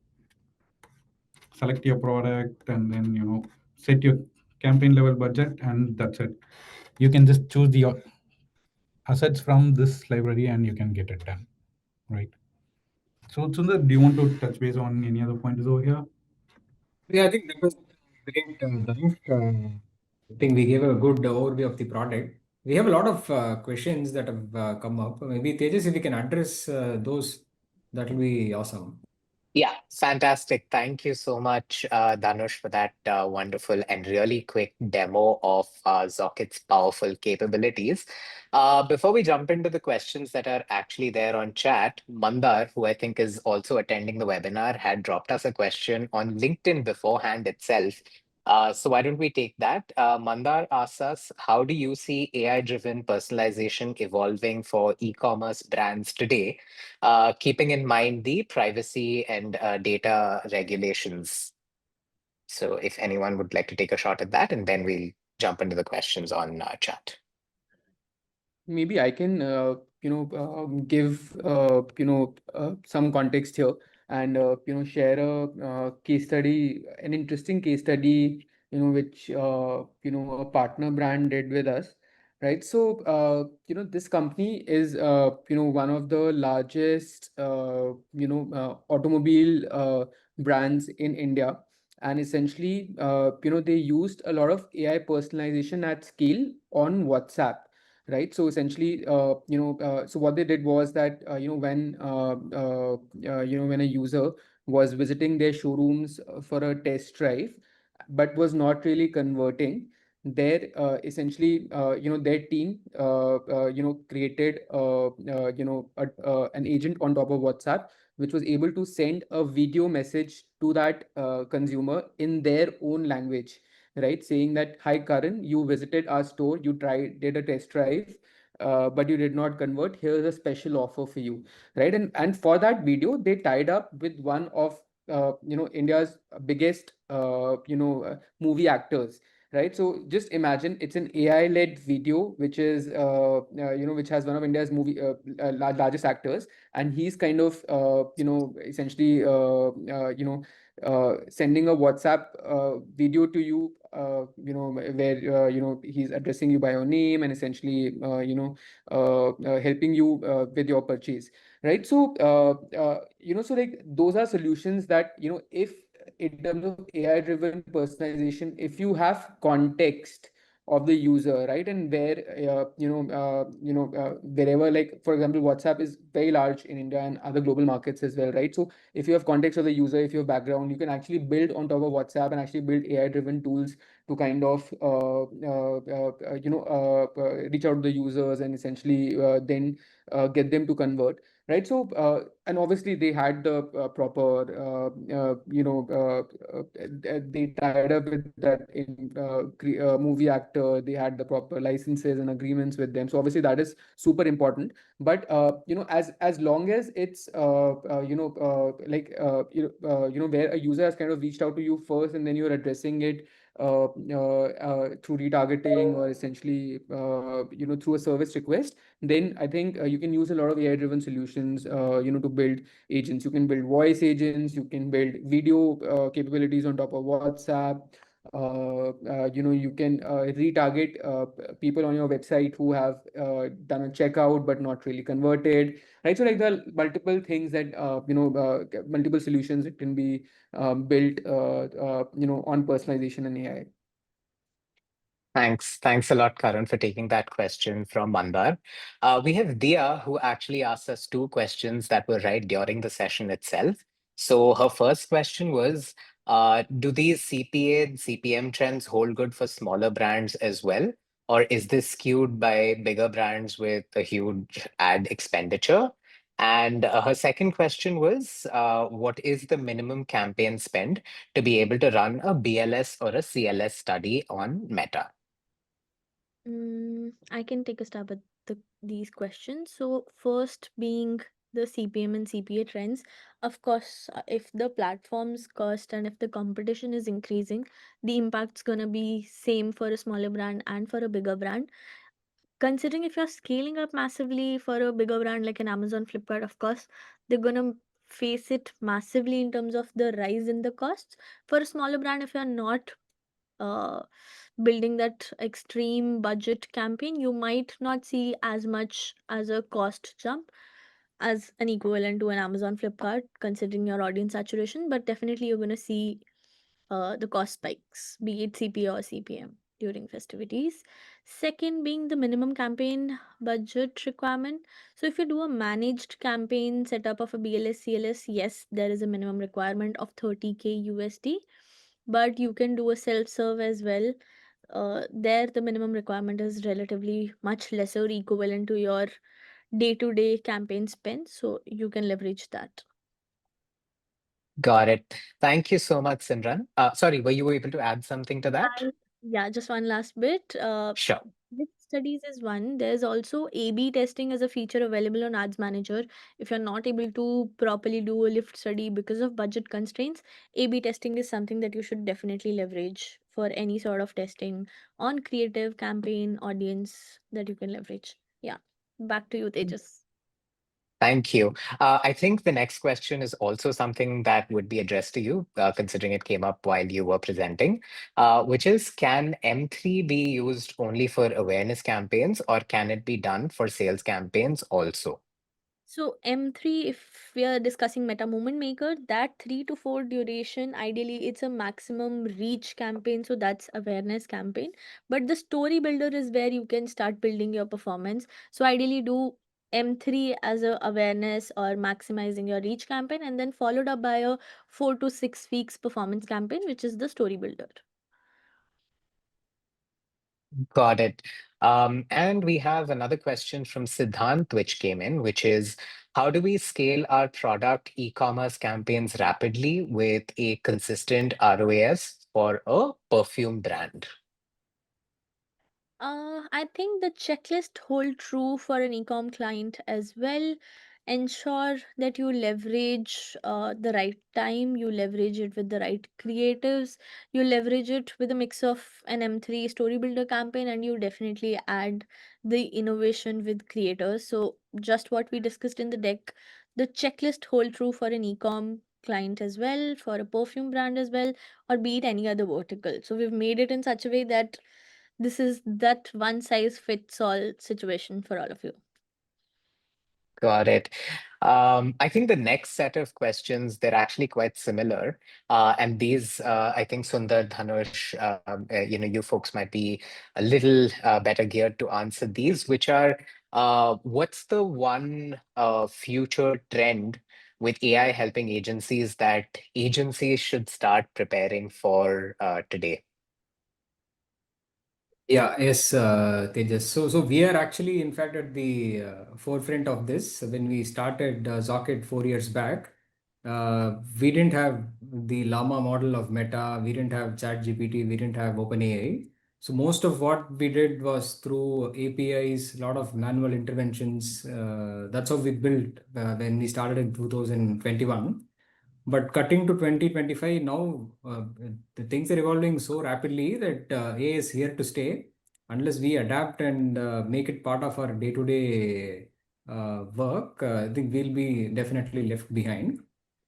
select your product, and then set your campaign level budget, and that's it. You can just choose the assets from this library, and you can get it done, right? So Sundar, do you want to touch base on any other pointers over here? Yeah, I think that was great, Dhanush. I think we gave a good overview of the product. We have a lot of questions that have come up. Maybe Tejas, if we can address those, that will be awesome. Yeah, fantastic. Thank you so much, Dhanush, for that wonderful and really quick demo of Zocket's powerful capabilities. Before we jump into the questions that are actually there on chat, Mandar, who I think is also attending the webinar, had dropped us a question on LinkedIn beforehand itself. So why don't we take that? Mandar asks us, how do you see AI-driven personalization evolving for e-commerce brands today? Keeping in mind the privacy and data regulations. So if anyone would like to take a shot at that, and then we'll jump into the questions on chat. Maybe I can, give, some context here and, share a case study, an interesting case study, which, a partner brand did with us, right? So, this company is, one of the largest, automobile brands in India. And essentially, they used a lot of AI personalization at scale on WhatsApp, right? So essentially, so what they did was that, when a user was visiting their showrooms for a test drive, but was not really converting, their essentially, their team, created, an agent on top of WhatsApp, which was able to send a video message to that consumer in their own language, right? Saying that, "Hi, Karan, you visited our store, you did a test drive, but you did not convert. Here's a special offer for you," right? And for that video, they tied up with one of India's biggest movie actors. Right, so just imagine it's an AI-led video, which is which has one of India's movie largest actors, and he's kind of essentially sending a WhatsApp video to you, where he's addressing you by your name and essentially helping you with your purchase, right? So so like those are solutions that if in terms of AI-driven personalization, if you have context of the user, right, and where wherever, like for example, WhatsApp is very large in India and other global markets as well, right? So if you have context of the user, if you have background, you can actually build on top of WhatsApp and actually build AI-driven tools to kind of reach out to the users and essentially then get them to convert, right? So and obviously they had the proper they tied up with that movie actor, they had the proper licenses and agreements with them, so obviously that is super important. But as long as it's where a user has kind of reached out to you first and then you're addressing it through retargeting or essentially through a service request, then I think you can use a lot of AI-driven solutions to build agents. You can build voice agents, you can build video capabilities on top of WhatsApp. You can retarget people on your website who have done a checkout but not really converted, right? So like there are multiple things that multiple solutions that can be built on personalization and AI. Thanks a lot, Karan, for taking that question from Mandar. We have Dia, who actually asked us two questions that were right during the session itself. So her first question was, Do these CPA and CPM trends hold good for smaller brands as well? Or is this skewed by bigger brands with a huge ad expenditure? And her second question was, what is the minimum campaign spend to be able to run a BLS or a CLS study on Meta? I can take a stab at these questions. So, first being the CPM and CPA trends, of course, if the platform's cost and if the competition is increasing, the impact's gonna be same for a smaller brand and for a bigger brand. Considering if you're scaling up massively for a bigger brand like an Amazon, Flipkart, of course, they're gonna face it massively in terms of the rise in the costs. For a smaller brand, if you're not uh, building that extreme budget campaign, you might not see as much as a cost jump as an equivalent to an Amazon, Flipkart, considering your audience saturation. But definitely, you're going to see the cost spikes, be it CPA or CPM during festivities. Second, being the minimum campaign budget requirement. So, if you do a managed campaign setup of a BLS, CLS, yes, there is a minimum requirement of 30K USD, but you can do a self serve as well. There, the minimum requirement is relatively much lesser, equivalent to your day to day campaign spend, so you can leverage that. Got it. Thank you so much, Simran. Sorry, were you able to add something to that? Yeah, just one last bit. Sure. With studies is one. There's also A/B testing as a feature available on Ads Manager. If you're not able to properly do a lift study because of budget constraints, A/B testing is something that you should definitely leverage for any sort of testing on creative campaign audience that you can leverage. Yeah. Back to you, Tejas. Thank you. I think the next question is also something that would be addressed to you, considering it came up while you were presenting, which is, can M3 be used only for awareness campaigns, or can it be done for sales campaigns also? So M3, if we are discussing Meta Movement Maker, that 3 to 4 duration, ideally it's a maximum reach campaign, so that's awareness campaign. But the story builder is where you can start building your performance. So ideally do M3 as a awareness or maximizing your reach campaign, and then followed up by a 4 to 6 weeks performance campaign, which is the story builder. Got it. And we have another question from Siddhant, which came in, which is, how do we scale our product e-commerce campaigns rapidly with a consistent ROAS for a perfume brand? I think the checklist hold true for an ecom client as well. Ensure that you leverage the right time, you leverage it with the right creatives, you leverage it with a mix of an M3 story builder campaign, and you definitely add the innovation with creators. So, just what we discussed in the deck, the checklist hold true for an ecom client as well, for a perfume brand as well, or be it any other vertical. So, we've made it in such a way that this is that one size fits all situation for all of you. Got it. I think the next set of questions, they're actually quite similar. And these, I think Sundar, Dhanush, you folks might be a little better geared to answer these, which are, what's the one future trend with AI helping agencies that agencies should start preparing for today? Yeah, yes, Tejas. So we are actually, in fact, at the forefront of this. When we started Zocket 4 years back, we didn't have the Llama model of Meta. We didn't have ChatGPT. We didn't have OpenAI. So most of what we did was through APIs, a lot of manual interventions. That's how we built when we started in 2021. But cutting to 2025 now, the things are evolving so rapidly that AI is here to stay. Unless we adapt and make it part of our day-to-day work, I think we'll be definitely left behind.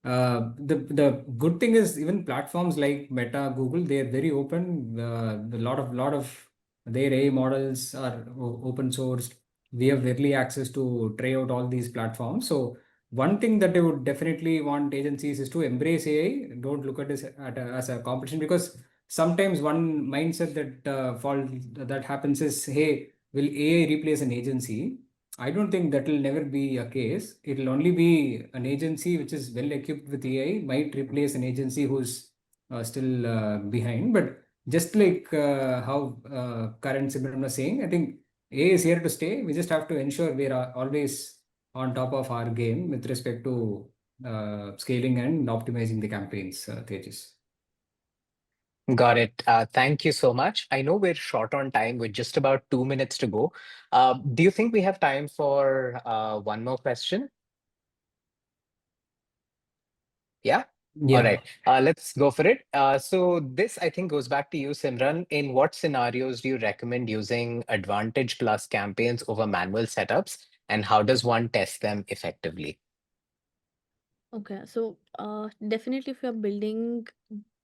The good thing is even platforms like Meta, Google, they are very open. A lot of their AI models are open sourced. We have early access to try out all these platforms. So one thing that I would definitely want agencies is to embrace AI. Don't look at this as a competition, because sometimes one mindset that happens is, hey, will AI replace an agency? I don't think that will never be a case. It will only be an agency which is well equipped with AI might replace an agency who's still behind. But just like how Karan Simran was saying, I think AI is here to stay. We just have to ensure we are always on top of our game with respect to scaling and optimizing the campaigns, Tejas. Got it. Thank you so much. I know we're short on time with just about 2 minutes to go. Do you think we have time for one more question? Yeah? All Yeah. right. Let's go for it. So this, I think, goes back to you, Simran. In what scenarios do you recommend using Advantage Plus campaigns over manual setups, and how does one test them effectively? Okay, so definitely if you're building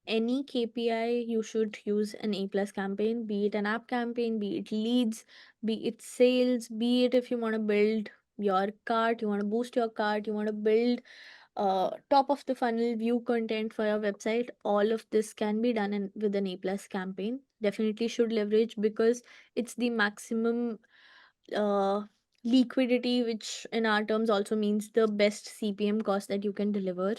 any KPI, you should use an A plus campaign, be it an app campaign, be it leads, be it sales, be it if you want to build your cart, you want to boost your cart, you want to build top of the funnel view content for your website. All of this can be done with an A plus campaign. Definitely should leverage because it's the maximum uh, liquidity, which in our terms also means the best CPM cost that you can deliver.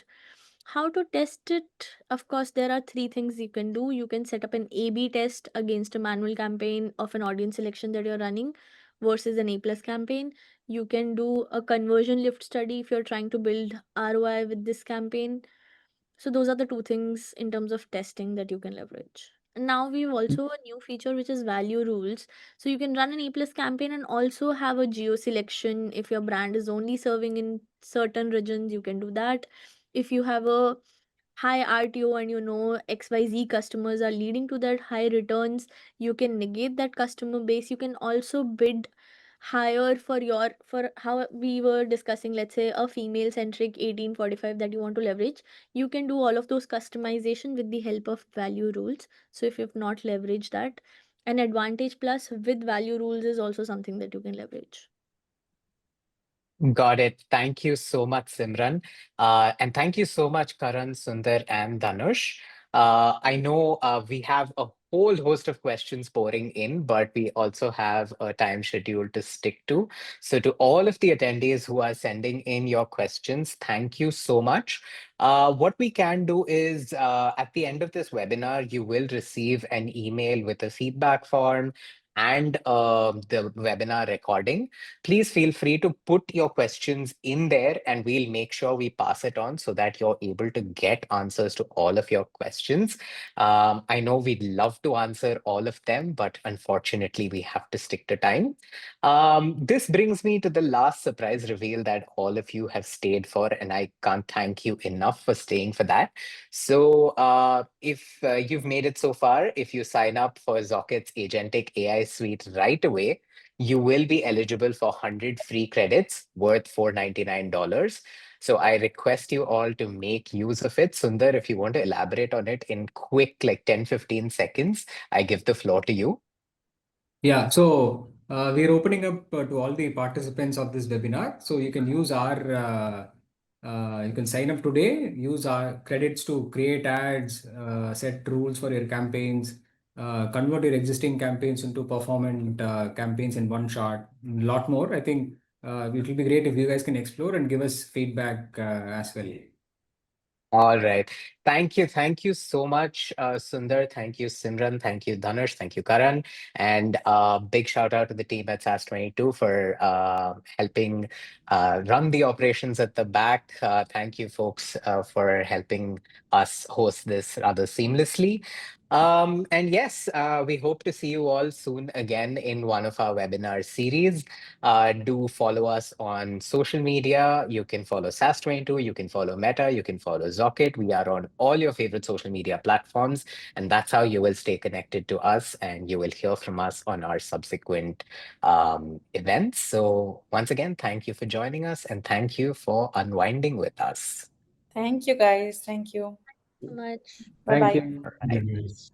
How to test it? Of course, there are three things you can do. You can set up an A B test against a manual campaign of an audience selection that you're running versus an A plus campaign. You can do a conversion lift study if you're trying to build ROI with this campaign. So those are the two things in terms of testing that you can leverage. And now we've also a new feature which is value rules. So you can run an A plus campaign and also have a geo selection. If your brand is only serving in certain regions, you can do that. If you have a high RTO and you know XYZ customers are leading to that high returns, you can negate that customer base. You can also bid higher for your for how we were discussing, let's say a female centric 1845 that you want to leverage. You can do all of those customization with the help of value rules. So if you've not leveraged that, an Advantage Plus with value rules is also something that you can leverage. Got it. Thank you so much, Simran. And thank you so much, Karan, Sundar, and Dhanush. I know we have a whole host of questions pouring in, but we also have a time schedule to stick to. So, to all of the attendees who are sending in your questions, thank you so much. What we can do is at the end of this webinar, you will receive an email with a feedback form and the webinar recording. Please feel free to put your questions in there and we'll make sure we pass it on so that you're able to get answers to all of your questions. I know we'd love to answer all of them, but unfortunately, we have to stick to time. This brings me to the last surprise reveal that all of you have stayed for, and I can't thank you enough for staying for that. So, if you've made it so far, if you sign up for Zocket's Agentic AI suite right away, you will be eligible for 100 free credits worth $499. So I request you all to make use of it. Sundar, if you want to elaborate on it in quick, like 10-15 seconds, I give the floor to you. Yeah, so we're opening up to all the participants of this webinar. So you can use you can sign up today, use our credits to create ads, set rules for your campaigns, convert your existing campaigns into performant campaigns in one shot, a lot more. I think it will be great if you guys can explore and give us feedback as well. All right. Thank you. Thank you so much, Sundar. Thank you, Simran. Thank you, Dhanush. Thank you, Karan. And big shout out to the team at SAS22 for helping run the operations at the back. Thank you, folks, for helping us host this rather seamlessly. And yes, we hope to see you all soon again in one of our webinar series. Do follow us on social media. You can follow SAS22, you can follow Meta, you can follow Zocket. We are on all your favorite social media platforms, and that's how you will stay connected to us and you will hear from us on our subsequent events. So, once again, thank you for joining us and thank you for unwinding with us. Thank you, guys. Thank you. So much. Bye Thank bye. you. All right. Guys.